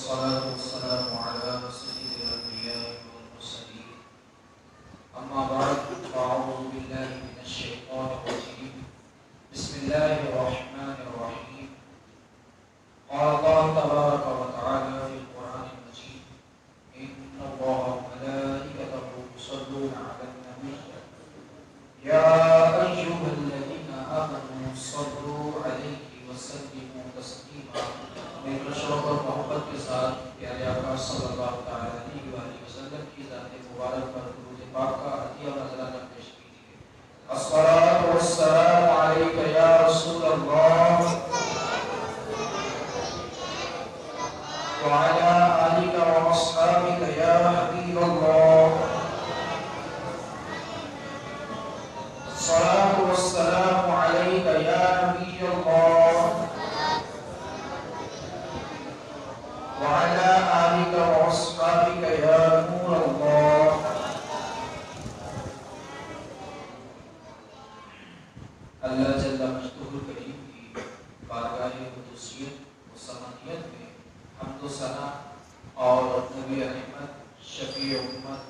والصلاة والسلام على سيد الأنبياء والمرسلين أما بعد فأعوذ بالله من الشيطان الرجيم بسم الله الرحمن الرحيم قال الله تبارك وتعالى في القرآن المجيد إن الله وملائكته يصلون على النبي يا أيها الذين آمنوا صلوا عليه وسلموا تسليما میرے شوق اور محبت کے ساتھ پیارے آقا صلی اللہ تعالی علیہ وآلہ وسلم کی ذات مبارک پر درود پاک کا عطیہ و نذرانہ پیش کیجیے. الصلاۃ والسلام علیک یا رسول اللہ وعلی آلک واصحابک یا حبیب اللہ. الصلاۃ والسلام علیک یا نبی اللہ وعلى آلك وأصحابك يا نور الله. اللہ جل مجدہ الکریم کی بارگاہ قدوسیت و سمانیت میں حمد و ثنا اور نبی رحمت شفیع امت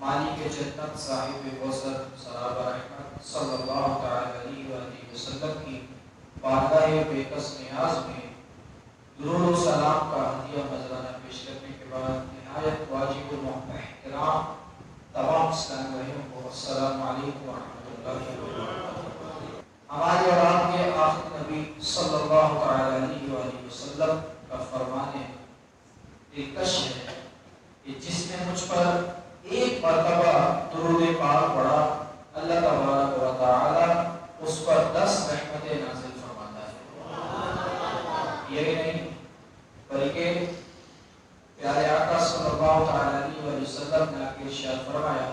مالک جنت صاحب کوثر سراب رحمت صلی اللہ تعالی علیہ وآلہ وسلم کی بارگاہ بے کس نیاز میں درود و سلام کا ہدیہ نذرانہ پیش کرنے کے بعد نہایت واجب احترام تمام اسلام بھائیوں کو السلام علیکم ورحمۃ اللہ وبرکاتہ. ہمارے اور آپ کے آخر نبی صلی اللہ تعالی علیہ وآلہ وسلم کا فرمان دلکش ہے کہ جس نے مجھ پر ایک مرتبہ درود پاک پڑھا اللہ تبارک و تعالی اس پر 10 رحمتیں نازل فرماتا ہے. یہ نہیں بلکہ پیارے آقا صلی اللہ تعالی علیہ وسلم نے ارشاد فرمایا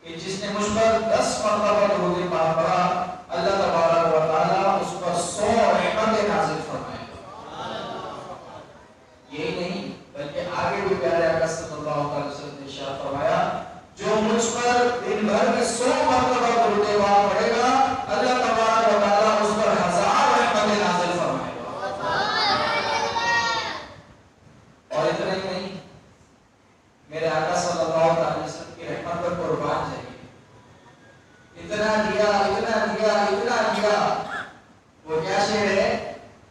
کہ جس نے مجھ پر 10 مرتبہ درود پاک پڑھا اللہ تبارک و تعالی اس پر 100 رحمتیں نازل فرمائے گا. یہی نہیں بلکہ آگے بھی پیارے آقا صلی اللہ علیہ وسلم نے ارشاد فرمایا جو مجھ پر دن بھر میں 100 مرتبہ درود پاک پڑھے گا اللہ تبارک و تعالی اس پر 1000 رحمتیں نازل فرمائے گا. اور اتنا ہی نہیں میرے آقا صلی اللہ علیہ وسلم کی رحمت پر قربان جائیے. اتنا دیا وہ کیا شعر ہے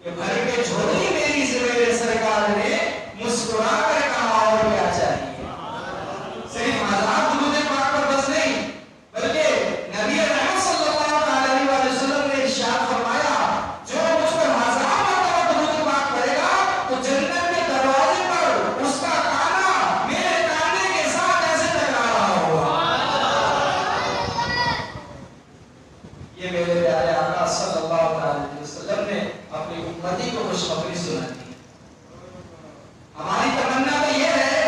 کہ بھر کے جھولی میری سے میرے سرکار نے مسکرا کر کہا اور کیا چاہیے. صرف مذاق درود پاک پر بس نہیں بلکہ نبی رحمت صلی اللہ علیہ وسلم نے ارشاد فرمایا جو مجھ پر 1000 مرتبہ درود پاک پڑھے گا تو جنت کے دروازے پر اس کا کانا میرے کانے کے ساتھ ایسے ٹکرا رہا ہوگا. یہ میرے پیارے آقا صلی اللہ علیہ وسلم نے اپنی امتی کو خوشخبری سنائی. ہماری تمنا تو یہ ہے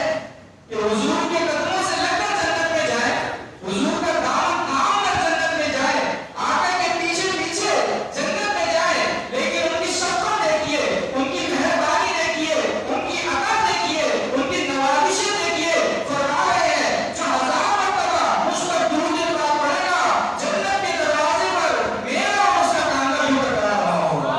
کہ حضور کے قدموں سے لگ کر جنت میں جائے, حضور کا دامن تھام کر جنت میں جائے, آقا کے پیچھے پیچھے جنت میں جائے. لیکن ان کی شفقت دیکھیے, ان کی مہربانی دیکھیے, ان کی عطا دیکھیے, ان کی نوازشیں دیکھیے. فرما رہے ہیں جو 1000 مرتبہ مجھ پر درود پاک پڑھے گا جنت کے دروازے پر میرا اور اس کا کانا یوں ٹکرا رہا ہوگا.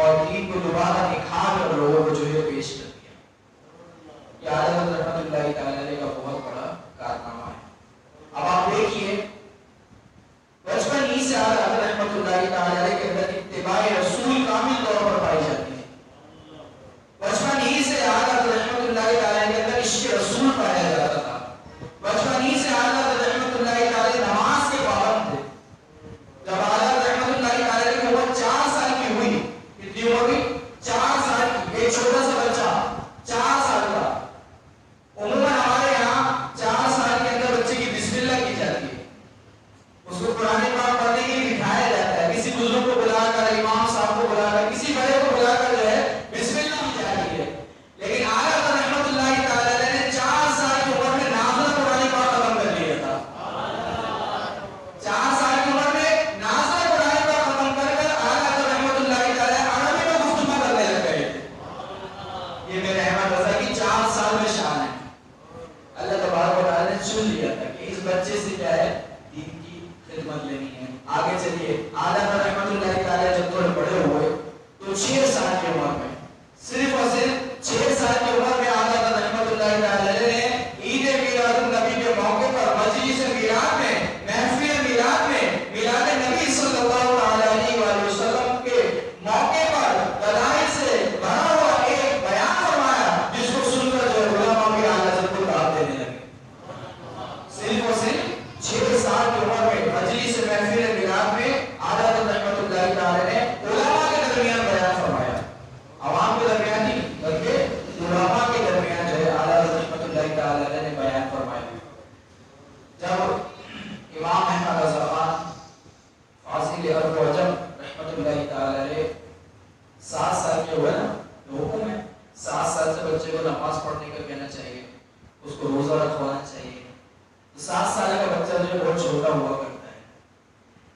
اور دین کو دوبارہ نکھا کر لوگوں کو جو ہے پیش کر دیا. یہ حضرت رحمت اللہ تعالی علیہ کا بہت بڑا کارنامہ ہے. اب آپ دیکھیے بچپن ہی سے حضرت رحمت اللہ تعالی علیہ کے اندر اتباع رسول کامل طور پر پائی جاتی ہے. بچپن ہی سے حضرت رحمت اللہ تعالی کے اندر عشق رسول پایا جاتا تھا. بچپن ہی سے حضرت رحمت اللہ تعالی نماز کے پابند تھے. جب حضرت رحمت اللہ تعالی کی عمر 4 سال کی ہوئی، کتنی عمر ہوئی؟ 4 سال کی. ایک چھوٹا سا بچہ 4 سال کا. عموماً ہمارے یہاں 4 سال کے اندر بچے کی بسم اللہ کی جاتی ہے. اس کو قرآن پاک پڑھنے کے لیے بٹھایا جاتا ہے. کسی بزرگ کو بلا کر، امام صاحب کو بلا کر، کسی بڑے کو بلا کر جو ہے بسم اللہ کی جاتی ہے. لیکن حضرت رحمت اللہ تعالی علیہ نے 4 سال کی عمر میں نازلہ قرآن پاک ختم کر لیا تھا. 4 سال کی عمر میں نازلہ قرآن پاک ختم کر کر حضرت رحمت اللہ تعالی عربی میں گفتگو کرنے لگ گئے تھے. یہ میرے احمد رضا کی 4 سال میں شان ہے. اللہ تبارک و تعالی نے چن لیا تھا کہ اس بچے سے کیا ہے، دین کی خدمت لینی ہے. آگے چلیے. حضرت رحمت اللہ تعالی جب تھوڑے بڑے ہوئے تو 6 سال کی عمر میں، صرف اور صرف 6 سال کی عمر میں حضرت رحمت اللہ تعالی نے عید میلاد النبی کے موقع پر مجلس میلاد میں، محفل میلاد میں، میلاد نبی صلی اللہ علیہ وآلہ وسلم کے موقع پر دلائل سے بھرا ہوا ایک بیان فرمایا، جس کو سن کر جو علماء بھی اعلیٰ حضرت کو دعوت دینے لگے. صرف اور صرف 6 سال کی عمر میں مجلس محفل میلاد میں حضرت رحمت اللہ تعالی نے علماء کے درمیان بیان فرمایا. عوام کے درمیان نہیں بلکہ علماء کے درمیان جو ہے حضرت رحمت اللہ تعالی نے بیان فرمایا. جب امام احمد رضا خان فاضل عرب و عجم رحمت اللہ تعالی 7 سال کے ہوئے نا، تو حکم ہے 7 سال سے بچے کو نماز پڑھنے کا کہنا چاہیے، اس کو روزہ رکھوانا چاہیے. 7 سال کا بچہ جو ہے بہت چھوٹا ہوا کرتا ہے،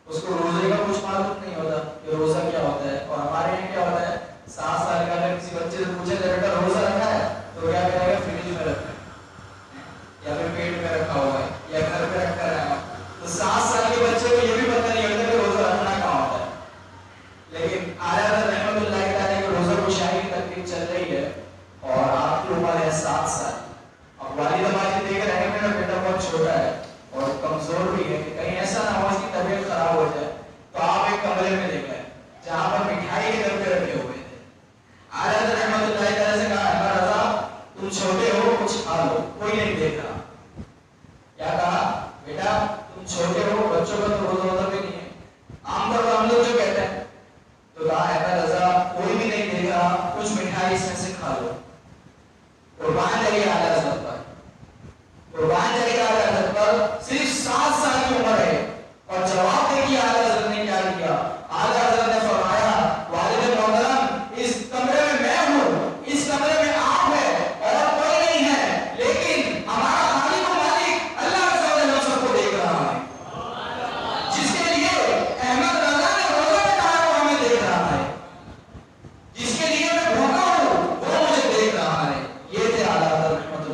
اس کو روزے کا کچھ معلوم نہیں ہوتا کہ روزہ کیا ہوتا ہے. اور ہمارے یہاں کیا ہوتا ہے، 7 سال کا اگر کسی بچے سے پوچھے تو بیٹا روزہ رکھا ہے تو کیا کہے گا، فریج میں رکھا ہے یا پھر پیٹ میں رکھا ہوا ہے یا گھر پہ رکھ کر آیا. تو 7 سال کے بچے کو یہ بھی پتہ نہیں ہوتا کہ روزہ رکھنا کہاں ہوتا ہے. لیکن حضرت رحمت اللہ تعالی کی روزہ گشائی کی تکلیف چل رہی ہے اور آپ کی عمر ہے 7 سال. اب والدہ ماجد دیکھ رہے ہیں میرا بیٹا بہت چھوٹا ہے اور کمزور بھی ہے، کہ کہیں ایسا نہ ہو اس کی طبیعت خراب ہو جائے. تو آپ ایک کمرے میں دیکھ رہے ہیں جہاں پر مٹھائی کے ڈبے رکھے ہوئے تھے. حضرت رحمت اللہ تعالی سے کہا، احمد رضا تم چھوٹے ہو، کچھ کھا لو، کوئی نہیں دیکھ رہا. کیا کہا، بیٹا تم چھوٹے ہو، بچوں کا تو روزہ ہوتا بھی نہیں ہے، عام طور پر ہم لوگ جو کہتے ہیں. تو کہا، احمد رضا کوئی بھی نہیں دیکھ رہا، کچھ مٹھائی اس میں سے کھا لو. قربان جائیے اعلیٰ حضرت پر، قربان جائیے اعلیٰ حضرت پر. صرف 7 سال کی عمر ہے اور جواب دیکھیے اعلیٰ حضرت نے کیا کیا. اعلیٰ حضرت نے فرمایا، والد محترم اس کمرے میں میں ہوں، اس کمرے میں آپ ہے اور کوئی نہیں ہے، لیکن ہمارا خالق و مالک اللہ عز و جل ہم سب کو دیکھ رہا ہے. جس کے لیے احمد رضا نے روزہ بتایا وہ ہمیں دیکھ رہا ہے، جس کے لیے میں بھوکا ہوں وہ مجھے دیکھ رہا ہے. یہ تھے اعلیٰ حضرت رحمت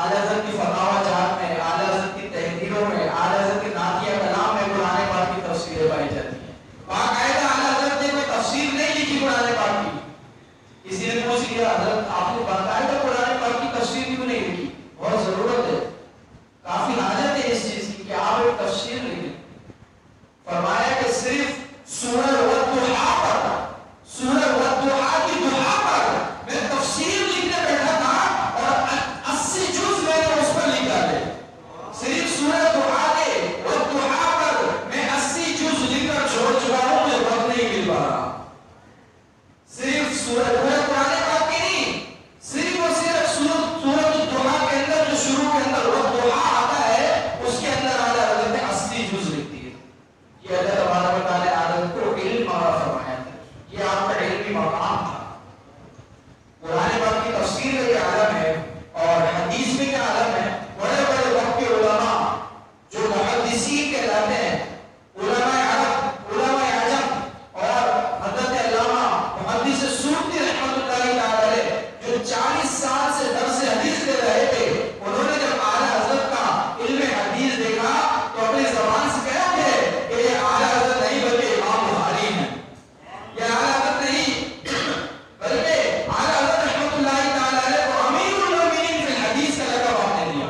اعلی حضرت کی فتاوی جات میں، اعلی حضرت کی تحریروں میں، اعلی حضرت کے نعتیہ کلام میں قرآن پاک کی تفسیریں پائی جاتی ہیں۔ باقاعدہ اعلی حضرت نے کوئی تفسیر نہیں لکھی قرآن پاک کی۔ کسی نے پوچھ لیا حضرت آپ نے باقاعدہ قرآن پاک کی تفسیر کیوں نہیں لکھی؟ بہت ضرورت ہے، کافی حاجت ہے اس چیز کی کہ آپ ایک تفسیر لکھیں۔ فرمایا کہ صرف سورہ والضحیٰ پر، سورہ والضحیٰ کی دعا پر میں تفسیر لکھنے بیٹھا تھا اور 80 جز میں نے اس پر لکھا ہے۔ صرف سورہ دعا کے والضحیٰ پر میں 80 جز لکھ کر چھوڑ چکا ہوں، مجھے وقت نہیں مل پا رہا۔ صرف سورہ قرآن پاک کی نہیں، صرف اور صرف سورہ الضحیٰ کے اندر جو شروع کے اندر والضحیٰ آتا ہے اس کے اندر اعلیٰ حضرت نے 80 جز لکھ دیے۔ یہ اللہ تبارک و تعالی آدم کو علم عطا فرمایا تھا، یہ آپ کا علمی مقام تھا۔ قرآن پاک کی تفسیر کا یہ عالم ہے اور حدیث میں کیا عالم ہے۔ بڑے بڑے وقت کے علماء جو محدثین کہلاتے ہیں، علماء عرب، علماء عجم، اور حضرت علامہ محدث سیوطی رحمۃ اللہ تعالی علیہ جو 40 سال سے درس حدیث دے رہے تھے، انہوں نے جب اعلیٰ حضرت کا علم حدیث دیکھا تو اپنی زبان سے کہا کہ یہ اعلیٰ حضرت نہیں بلکہ امام بخاری ہیں، یہ اعلیٰ حضرت نہیں بلکہ اعلیٰ حضرت رحمۃ اللہ تعالی علیہ کو امیر المومنین فی الحدیث کا لقب آپ نے دیا۔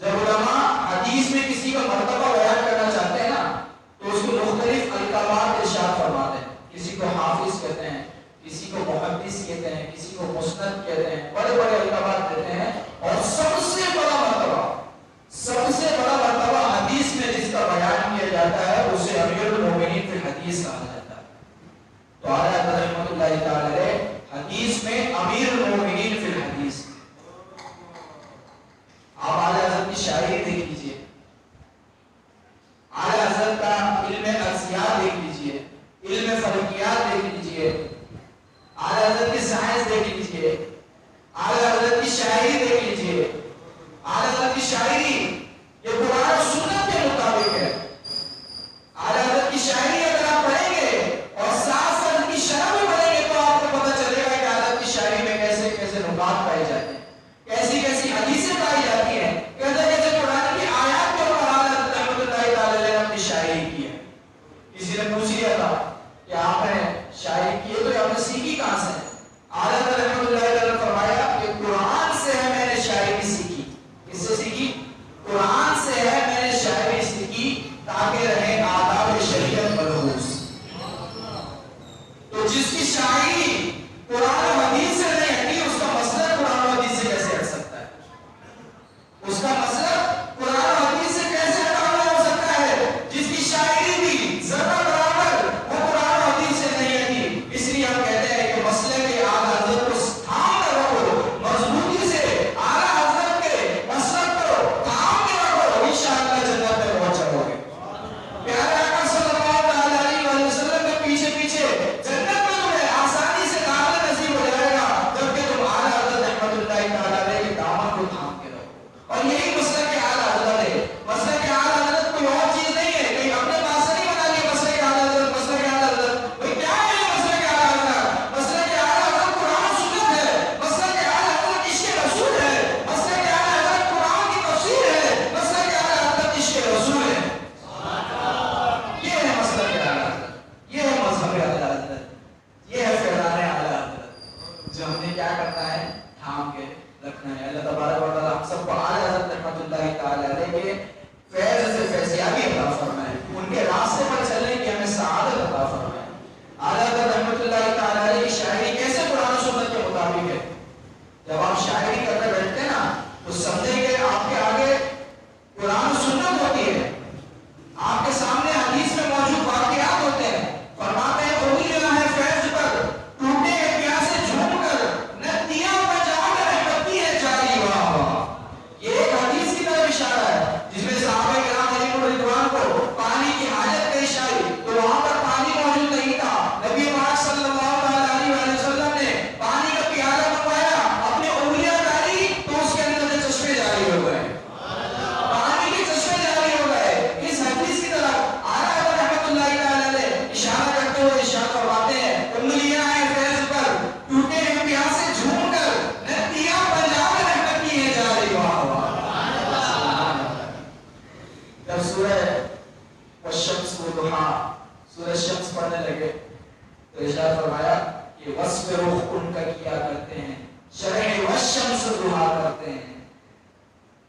جب علماء حدیث میں کسی کا مرتبہ بیان کرنا چاہتے ہیں نا تو اس کو مختلف القابات ارشاد فرماتے ہیں۔ کسی کو حافظ کہتے ہیں، کسی کو محدث کہتے ہیں، کسی کو مسند کہتے ہیں، بڑے بڑے القابات دیتے ہیں، اور سب سے بڑا مرتبہ، سب سے بڑا مرتبہ حدیث میں جس کا بیان کیا جاتا ہے اسے امیر المومنین فی الحدیث کہا جاتا ہے۔ تو اعلیٰ حضرت رحمۃ اللہ تعالی علیہ حدیث میں امیر المومنین فی الحدیث۔ آپ اعلیٰ حضرت کی شاعری دیکھ لیجئے، اعلیٰ حضرت کا علم ارضیات دیکھ لیجئے، علم فلکیات دیکھ لیجئے، اعلیٰ حضرت کی سائنس دیکھ لیجئے، اعلیٰ حضرت کی شاعری دیکھ لیجئے۔ اعلیٰ حضرت کی شاعری یہ قرآن و سنت کے مطابق ہے۔ اعلیٰ حضرت کی شاعری اگر آپ پڑھیں گے اور ساتھ ساتھ کی شرح بھی پڑھیں گے تو آپ کو پتہ چلے گا کہ اعلیٰ حضرت کی شاعری میں کیسے کیسے نکات پائے جاتے ہیں، کیسی کیسی حدیثیں پائی جاتی ہیں، کیسے کیسے قرآن کی آیات کے اوپر اعلیٰ حضرت رحمۃ اللہ تعالی علیہ نے اپنی شاعری کی ہے۔ کسی نے پوچھ لیا تھا کہ آپ نے شاعری کی ہے تو آپ نے سیکھی کہاں سے؟ اعلیٰ حضرت رحمۃ اللہ تعالی نے فرمایا کہ قرآن سے ہے میں نے شاعری سیکھی۔ کس سے سیکھی؟ قرآن سے ہے میں نے شاعری سیکھی تاکہ رہے آداب شریعت ملحوظ۔ تو جس کی شاعری قرآن و حدیث سے نہیں ہٹی اس کا مسلک قرآن و حدیث سے کیسے ہٹ سکتا ہے؟ اس کا مسلک قرآن و حدیث سے کیسے ہٹا ہوا ہو سکتا ہے جس کی شاعری بھی ذرہ برابر وہ قرآن و حدیث سے نہیں ہٹی؟ اس لیے ہم کہتے ہیں کہ مسلک کے اعلیٰ حضرت کو تھام کر رکھو مضبوطی سے، اعلیٰ حضرت کے مسلک کو تھام کے رکھو، انشاءاللہ جنت میں پہنچ جاؤ گے۔ پیارے آقا صلی اللہ علیہ وسلم کے پیچھے پیچھے جنت میں تمہیں آسانی سے داخلہ نصیب ہو جائے گا جبکہ تم اعلیٰ حضرت رحمۃ اللہ تعالی علیہ کے دامن کو تھام کے رکھو۔ اور یہی مسلک کے اعلیٰ حضرت ہے۔ مسلک کے اعلیٰ حضرت کوئی اور چیز نہیں ہے، کہیں اپنے پاس سے نہیں بنا لیا مسلک کے اعلیٰ حضرت، مسلک کے اعلیٰ حضرت بھائی کیا ہے یہ مسلک کے اعلیٰ حضرت؟ مسلک کے اعلیٰ حضرت قرآن و سنت ہے، مسلک کے اعلیٰ حضرت عشق رسول ہے، مسلک کے اعلیٰ حضرت قرآن کی تفسیر ہے، مسلک کے اعلیٰ حضرت عشق رسول ہے۔ یہ ہے مسلک کے اعلیٰ حضرت، یہ ہے مذہب اعلیٰ حضرت، یہ ہے فیضان اعلیٰ حضرت جو ہم نے کیا کرنا ہے؟ تھام کے رکھنا ہے۔ اللہ تبارک و تعالی ہم سب کو اعلیٰ حضرت رحمۃ اللہ تعالی علیہ کے فیض سے فیضیابی عطا فرمائے، ان کے راستے پر چلنے کی ہمیں سعادت عطا فرمائے۔ اعلیٰ حضرت رحمۃ اللہ تعالی علیہ کی شاعری کیسے قرآن و سنت کے مطابق ہے؟ جب آپ شاعری کرنے بیٹھتے ہیں نا تو سمجھیں کہ آپ کے آگے قرآن و سنت ہوتی ہے، آپ کے سامنے حدیث میں موجود واقعات ہوتے ہیں۔ فرماتے ہیں امیدہ ہے فیض پر ٹوٹے پیاسے جھوم کر ندیاں بجا کر رحمتی ہے جاری واہ واہ۔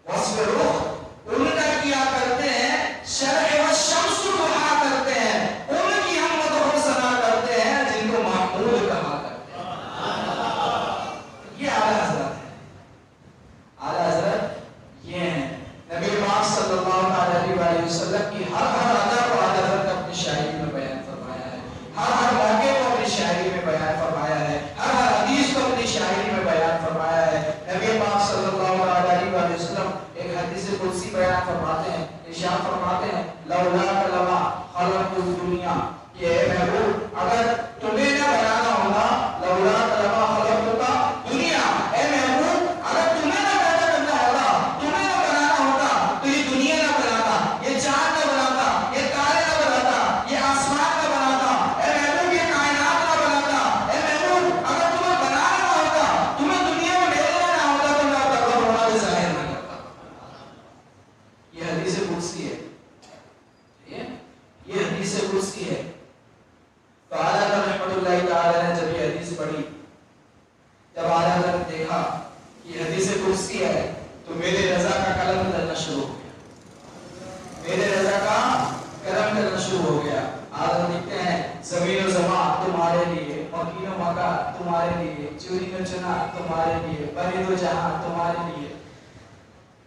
وصف رخ ان کا کیا کرتے ہیں، شرح و شمس دعا کرتے ہیں، ان کی ہم مدح و ثنا کرتے ہیں جن کو محمود کہا کرتے ہیں۔ یہ اعلیٰ حضرت ہے، اعلیٰ حضرت یہ ہیں۔ نبی پاک صلی اللہ علیہ وسلم کی ہر ادا کو اعلیٰ حضرت نے اپنی شاعری میں بیان فرمایا ہے، ہر موقع کو اپنی شاعری میں بیان فرمایا ہے، ہر حدیث کو اپنی شاعری میں بیان فرمایا ہے۔ نبی پاک صلی اللہ علیہ وسلم ایک حدیث قدسی بیان فرماتے ہیں، ارشاد فرماتے ہیں لولا لما خلقت الدنیا، کہ اے محبوب اگر تمہیں نہ بنانا ہوگا، لولا لما خلقت دنیا، اے محبوب اگر تمہیں نہ پیدا کرنا ہوگا، تمہیں نہ بنانا ہوگا تو یہ دنیا نہ بناتا، یہ چاند نہ بناتا، یہ تارے نہ بناتا، یہ آسمان نہ بناتا، اے محبوب یہ کائنات نہ بناتا، اے محبوب اگر تمہیں بنانا نہ ہوتا، تمہیں دنیا میں بھیجنا نہ ہوتا تو میں اپنا رب ہونا بھی ظاہر نہ کرتا۔ یہ حدیث قدسی ہے، یہ حدیث قدسی ہے۔ تو اعلیٰ حضرت رحمۃ اللہ تعالی نے جب یہ حدیث پڑھی، جب اعلیٰ حضرت نے دیکھا کہ یہ حدیث قدسی ہے تو میرے رضا کا قلم چلنا شروع ہو گیا، میرے رضا کا قلم چلنا شروع ہو گیا۔ اعلیٰ لکھتے ہیں زمین و زمان تمہارے لیے، مکین و مکہ تمہارے لیے، چوری و چنا تمہارے لیے، برید و جہاں تمہارے لیے،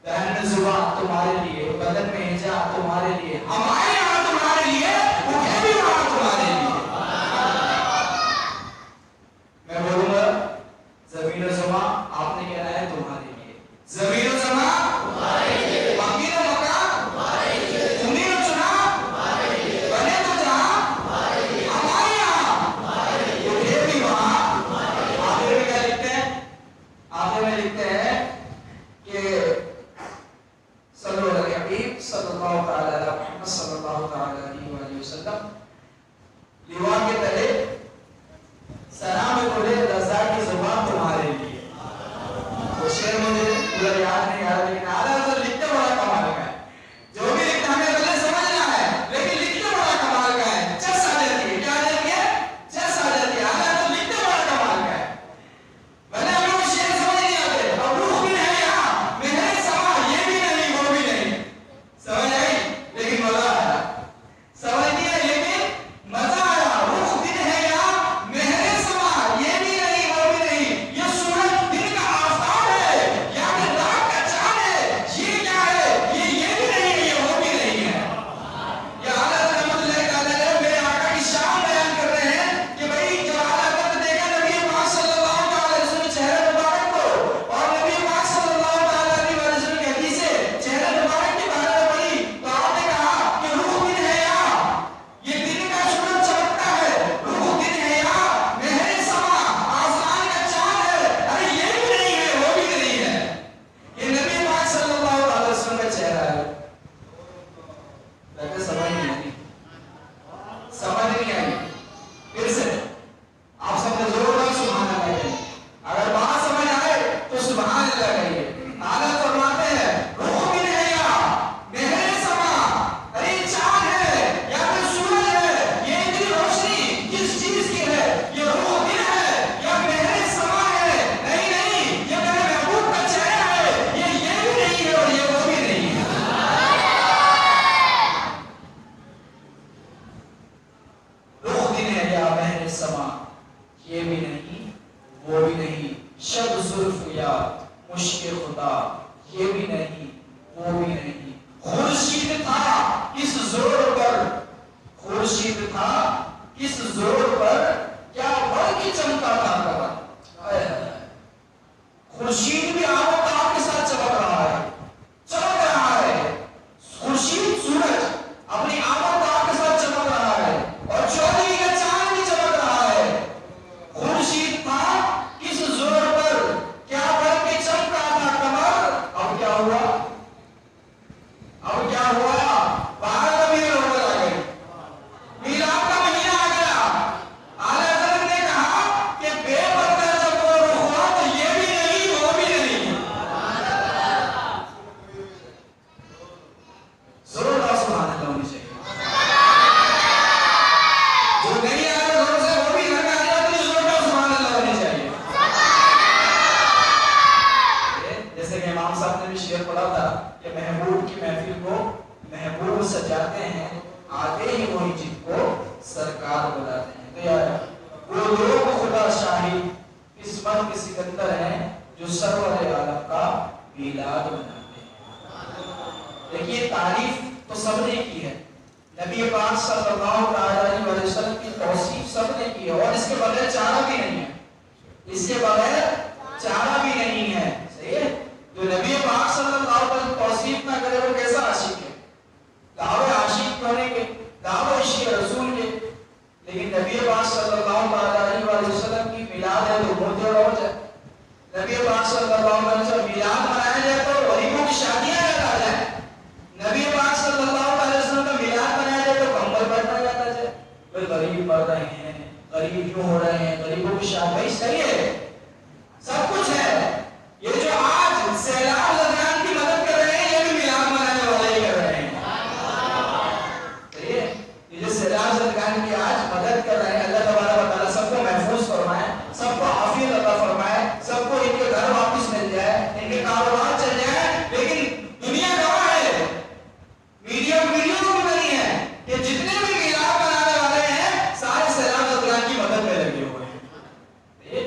دہن زبان تمہارے لیے، بدن میں ہجا تمہارے لیے، ہمارے یہاں تمہارے لیے، مجھے بھی وہاں تمہارے لیے۔ میں بولوں گا زمین و زمان، آپ نے کہنا ہے تمہارے لیے، زمین و زمان تمہارے لیے، مکین و مکہ تمہارے لیے، چنی و چنا تمہارے لیے، بنے تو جہاں تمہارے لیے، ہمارے یہاں تمہارے لیے، مجھے بھی وہاں تمہارے لیے۔ آخر میں کیا لکھتے ہیں؟ آخر میں لکھتے ہیں کہ صلی اللہ علیہ حبیب صلی اللہ تعالی علیہ محمد صلی اللہ تعالی علیہ وسلم لیوا کے تلے سلام بولے رضا کی زبان تمہارے لیے۔ وہ شعر مجھے پورا یاد نہیں آ رہا، لیکن اعلیٰ حضرت لکھتے بڑا کمال کا ہے، جو بھی لکھتا ہمیں غلط سمجھنا ہے لیکن لکھتے بڑا کمال کا ہے، چس آ جاتی ہے، کیا آ جاتی ہے؟ چس آ جاتی ہے۔ اعلیٰ حضرت لکھتے بڑا کمال کا ہے، بھلے ہم لوگ شعر سمجھ نہیں آتے، اور روح بھی ہے یہاں، مہر سما یہ بھی نہیں وہ بھی نہیں، سمجھ آئی لیکن مزہ آیا، سمجھ نہیں آئی لیکن مزہ آیا۔ روح دن ہے یہاں، مہر سما یہ بھی نہیں وہ بھی نہیں، یہ سورج دن کا آفتاب ہے یا پھر رات کا چاند ہے، یہ کیا ہے؟ یہ بھی نہیں ہے، یہ وہ بھی نہیں ہے۔ یہ اعلیٰ حضرت رحمۃ اللہ تعالی علیہ میرے آقا کی شان بیان کر رہے ہیں کہ بھائی جب اعلیٰ حضرت نے دیکھا نبی پاک صلی اللہ علیہ وسلم کے چہرے مبارک کو، اور نبی پاک صلی اللہ علیہ وسلم کی حدیثیں چہرے مبارک کے بارے میں پڑھی، تو آپ نے کہا کہ روح دن ہے یہاں، یہ دن کا سورج چمکتا ہے، روح دن ہے یہاں، مہر سما آسمان کا چاند ہے، ارے یہ بھی نہیں ہے وہ بھی نہیں ہے، یہ نبی پاک صلی اللہ علیہ وسلم کا چہرہ ہے۔ لگتا سمجھ نہیں آئی، سمجھ نہیں آئی، پھر سے آپ سب نے ضرور کہا سبحان اللہ کہیے، اگر بات سمجھ آئے تو سبحان اللہ کہیے۔ اعلیٰ فرماتے ہیں روح بھی نہیں یہاں، مہر سما، ارے چاند ہے یا پھر سورج ہے، یہ اتنی روشنی کس چیز کی ہے؟ یہ روح دن ہے یا مہر سما ہے؟ نہیں، یہ میرے محبوب کا چہرہ ہے، یہ بھی نہیں ہے اور یہ وہ بھی نہیں ہے۔ روح دن ہے یا مہر سما، یہ بھی نہیں وہ بھی نہیں، شب زلف یا مشک خدا، یہ بھی نہیں وہ بھی نہیں، خورشید تھا کس زور پر، خورشید تھا کس زور پر، کیا بڑھ کے چمکا تھا قمر، خورشید بھی آب و تاب کے ساتھ چمک رہا ہے، چمک رہا ہے، خورشید سورج اپنی آب و تاب کے ساتھ چمک رہا ہے، اور چودھری کا چاند بھی چمک رہا ہے۔ خورشید تھا کس زور پر، کیا بڑھ کے چمکا تھا قمر، اب کیا ہوا؟ اب کیا ہوا؟ باہر کا مہینہ ہو آ گئی، میلاد کا مہینہ آ گیا۔ اعلیٰ حضرت نے کہا کہ بے پردہ جب وہ رخ ہوا تو یہ بھی نہیں وہ بھی نہیں، امام صاحب نے بھی شعر پڑھا تھا کہ محبوب کی محفل کو محبوب سجاتے ہیں، آتے ہی وہی جن کو سرکار بلاتے ہیں۔ تو یار وہ لوگ خدا شاہد قسمت کے سکندر ہیں جو سرور عالم کا میلاد مناتے ہیں۔ دیکھیے تعریف تو سب نے کی ہے، نبی پاک صلی اللہ علیہ وسلم کی توصیف سب نے کی ہے، اور اس کے بغیر چارہ بھی نہیں ہے، اس کے بغیر چارہ بھی نہیں ہے۔ صحیح ہے؟ جو نبی پاک صلی اللہ علیہ وسلم توصیف نہ کرے وہ کیسا عاشق ہے؟ دعوے عاشق ہونے کے، دعوے عشق رسول کے، لیکن نبی پاک صلی اللہ علیہ وسلم کی میلاد ہے تو بہت جوڑا ہو جائے۔ نبی پاک صلی اللہ علیہ وسلم میلاد منایا جائے تو غریبوں کی شادیاں یاد آ جائیں۔ نبی پاک صلی اللہ علیہ وسلم کا میلاد منایا جائے تو کمبل بڑھنا یاد آ جائے۔ بھائی غریب مر رہے ہیں، غریب کیوں ہو رہے ہیں، غریبوں کی شادی، بھائی صحیح ہے، سب کچھ ہے۔ یہ جو آج سیلاب زدگان کی مدد کر رہے ہیں یہ بھی میلاد منانے والے ہی کر رہے ہیں۔ صحیح ہے؟ یہ جو سیلاب زدگان کی آج مدد کر رہے ہیں، اللہ تبارک و تعالیٰ سب کو محفوظ فرمائے، سب کو عافیت عطا فرمائے، سب کو ان کے گھر واپس مل جائے، ان کے کاروبار چل جائے۔ لیکن دنیا گواہ ہے، میڈیا ویڈیو بھی بنی ہے کہ جتنے بھی میلاد منانے والے ہیں سارے سیلاب زدگان کی مدد میں لگے ہوئے ہیں۔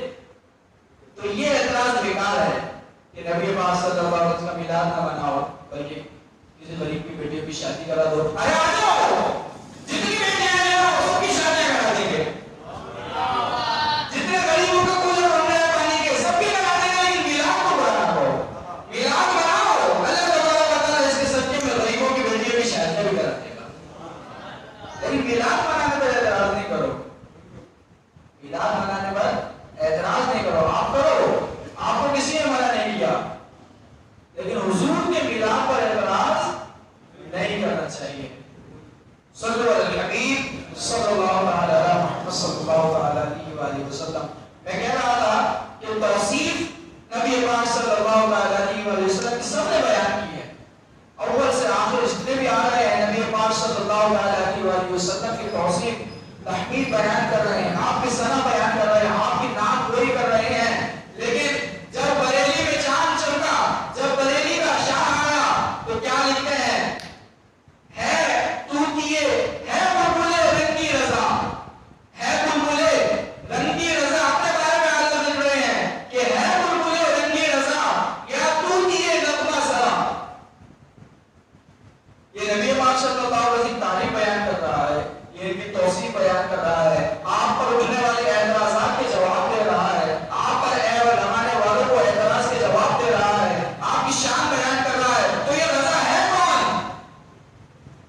تو یہ اعتراض بیکار ہے کہ نبی پاک صلی اللہ علیہ وسلم کا میلاد نہ مناؤ، بلکہ کسی غریب کی بیٹی کی شادی کرا دو۔ ارے آ جاؤ، جتنی بیٹیاں ہیں سب کی شادیاں کرا دیں گے، جتنے غریبوں کو کولر بن رہے ہیں پانی کے سب کی کرا دیں گے، لیکن میلاد کو بناؤ، میلاد بناؤ، اللہ تبارک و تعالیٰ اس کے صدقے میں غریبوں کی بیٹیوں کی شادیاں بھی کرا دے گا۔ لیکن میلاد منانے پر اعتراض نہیں کرو، میلاد منانے پر اعتراض نہیں کرو، آپ کرو، آپ کو کسی نے منع نہیں کیا، لیکن حضور کے میلاد پر اعتراض نہیں کرنا چاہیے۔ صلی اللہ علیہ صلی اللہ علیہ محمد صلی اللہ علیہ وآلہ وسلم۔ میں کہہ رہا تھا کہ توصیف نبی پاک صلی اللہ علیہ وآلہ وسلم کی سب نے بیان کی ہے، اول سے آخر جتنے بھی آ رہے ہیں نبی پاک صلی اللہ علیہ وآلہ وسلم کی توصیف تحمید بیان کر رہے ہیں، آپ کی ثنا بیان کر رہے ہیں، آپ کی نعت گوئی کر رہے ہیں۔ لیکن جب بریلی میں چاند چمکا، جب بریلی کا شاہ آیا تو کیا لکھتے ہیں؟ ہے طوطیے، ہے بلبلے رنگ کی رضا، ہے بلبلے رنگ کی رضا، اپنے بارے میں آج لکھ رہے ہیں کہ ہے بلبلے رنگ کی رضا یا طوطیے نغمہ سرا۔ یہ نبی پاک صلی اللہ علیہ وسلم تعریف بیان کر رہا ہے، یہ ان کی توصیف بیان کر رہا ہے، آپ پر اٹھنے والے اعتراضات کے جواب دے رہا ہے، آپ پر عیب لگانے والوں کو اعتراض کے جواب دے رہا ہے، آپ کی شان بیان کر رہا ہے۔ تو یہ رضا ہے کون؟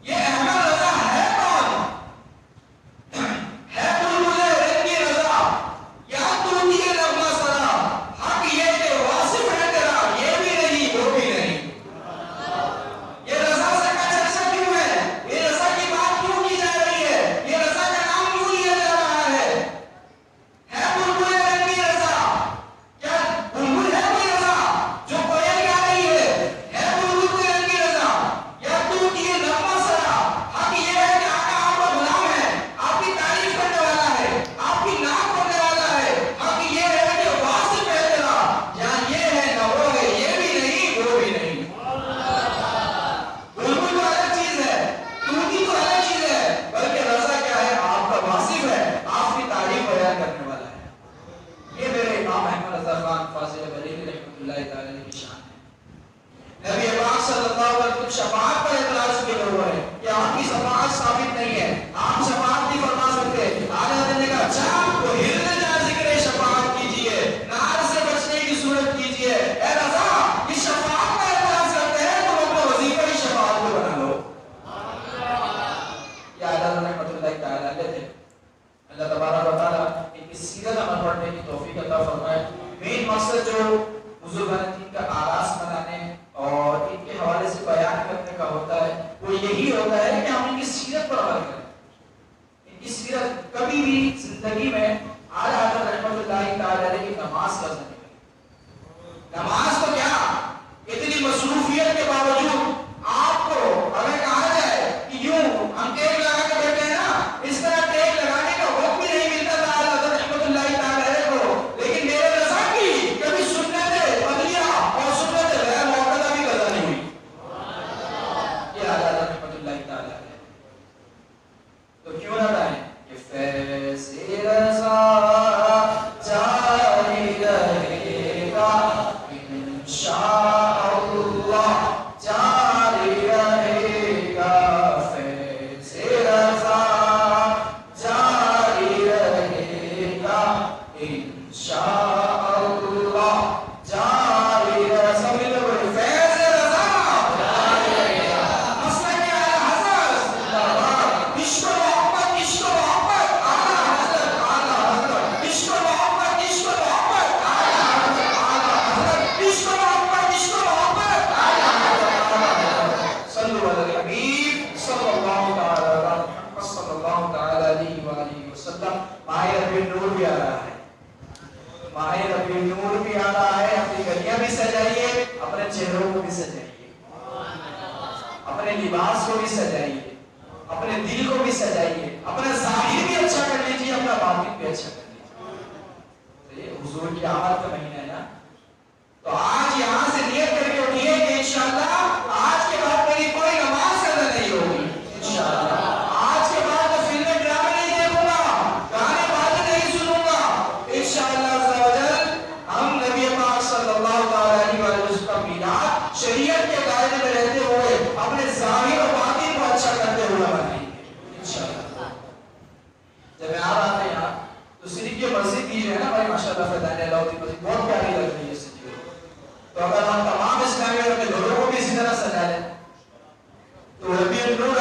یہ احمد رضا ہے کون؟ ہے بلبلے رنگ کی رضا یا طوطیے نغمہ سرا؟ حق یہ کہ واصف ہے تیرا، یہ بھی نہیں وہ بھی نہیں۔ یہ رضا سے کا چرچا کیوں ہے؟ یہ رضا کی بات کیوں کی جا رہی ہے؟ یہ رضا کا نام کیوں لیا جا رہا ہے؟ ہے بلبلے رنگ کی رضا، کیا بلبل ہے کوئی رضا جو کوئل گا رہی ہے؟ ہے بلبل کوئی رنگ کی رضا یا طوطیے نغمہ سرا؟ حق یہ ہے کہ آقا آپ کا غلام ہے، آپ کی تعریف کرنے والا ہے، آپ کی نعت کرنے والا ہے۔ حق یہ ہے کہ واصف ہے تیرا، یا یہ ہے نہ وہ ہے، یہ بھی نہیں وہ بھی نہیں۔ بلبل تو الگ چیز ہے، طوطی تو الگ چیز ہے، بلکہ رضا کیا ہے؟ آپ کا واصف ہے، آپ کی تعریف بیان کرنے والا ہے۔ یہ میرے امام احمد رضا خان فاضل بریلوی رحمۃ اللہ تعالی علیہ کی شان ہے۔ نبی پاک صلی اللہ علیہ وسلم شفاعت پر اعتراض کیے ہوئے ہیں کہ آپ کی شفاعت ثابت نہیں ہے، آپ شفاعت نہیں فرما سکتے۔ آج نے کہا اچھا تو ہلنے جا ذکر شفاعت کیجئے، نار سے بچنے کی صورت کیجئے۔ اے رضا یہ شفاعت پر اعتراض کرتے ہیں تو اپنا وظیفہ ہی شفاعت کو بنا لو۔ یہ آدھا رحمۃ اللہ تعالی علیہ تھے، اللہ تبارک و تعالیٰ ان کی سیرت عمل پڑھنے کی توفیق عطا فرمائے۔ مین مقصد جو بزرگان دین کا آراس بنانے اور ان کے حوالے سے بیان کرنے کا ہوتا گھروں کو بھی سجائیے، اپنے لباس کو بھی سجائیے، اپنے دل کو بھی سجائیے، اپنا ظاہر بھی اچھا کر لیجیے، اپنا باطن بھی اچھا کر لیجیے۔ یہ حضور کی آمد کا مہینہ ہے نا، تو آج یہاں سے نیت کر کے اٹھیے کہ انشاءاللہ آج کے بعد میری کوئی نماز قضا نہیں ہوگی، انشاءاللہ آج کے بعد میں فلمیں ڈرامے نہیں دیکھوں گا، گانے بازے نہیں سنوں گا، انشاءاللہ عز و جل ہم نبی پاک صلی اللہ علیہ وسلم کا میلاد شریعت کے دائرے میں رہتے ہوئے اپنے ظاہر و باطن کو اچھا کرتے ہوئے منائیں گے انشاءاللہ۔ جب میں آ رہا تھا یہاں تو صرف یہ مسجد کی جو ہے نا بھائی ماشاءاللہ فیضان علاؤدین مسجد بہت پیاری لگ رہی ہے اس چیز کو، تو اگر ہم تمام اسلامی اور اپنے گھروں کو بھی اسی طرح سجا لیں تو ربیع النور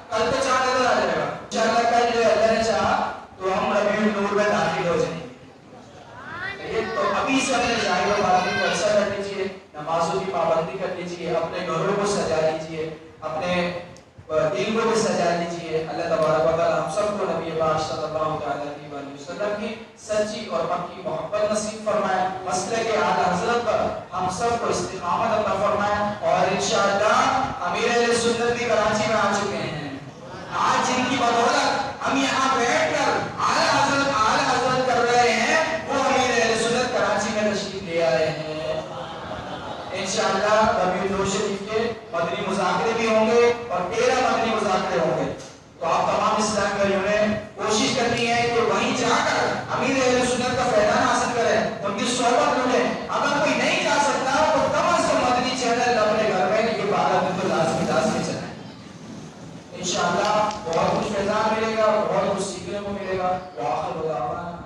کل تو چاند نظر آ جائے گا انشاءاللہ۔ کل جو اللہ نے چاہا تو ہم ربیع النور میں داخل ہو جائیں گے، تو ابھی سے اپنے ظاہر و باطن کو اچھا کر لیجیے، نمازوں کی پابندی کر لیجیے، اپنے گھروں کو سجا لیجیے، اپنے دل کو بھی سجا لیجیے۔ اللہ تبارک و تعالی ہم سب کو نبی پاک صلی اللہ علیہ وسلم کی سچی اور پکی محبت نصیب فرمائے، مسلک اعلی حضرت پر ہم سب کو استقامت عطا فرمائے، اور انشاءاللہ امیر اہل سنت بھی کراچی میں آ چکے ہیں، آج جن کی بدولت ہم یہاں بیٹھ کر اعلی حضرت کر رہے ہیں، وہ امیر اہل سنت کراچی میں تشریف لے آئے ہیں۔ انشاءاللہ ربیع النور شریف کے مدنی مذاکرے بھی ہوں گے اور 13 مدنی مذاکرے ہوں گے، تو آپ تمام اسلام بھائیوں نے کوشش کرنی ہے کہ وہیں جا کر امیر اہل سنت کا فیضان حاصل کریں، ان کی صحبت لیں۔ اگر کوئی نہیں جا سکتا تو کم از کم مدنی چینل اپنے گھر میں یہ 12 دن تو لازمی چلائیں، انشاءاللہ بہت کچھ فیضان ملے گا، بہت کچھ سیکھنے کو ملے گا۔ وآخر دعوانا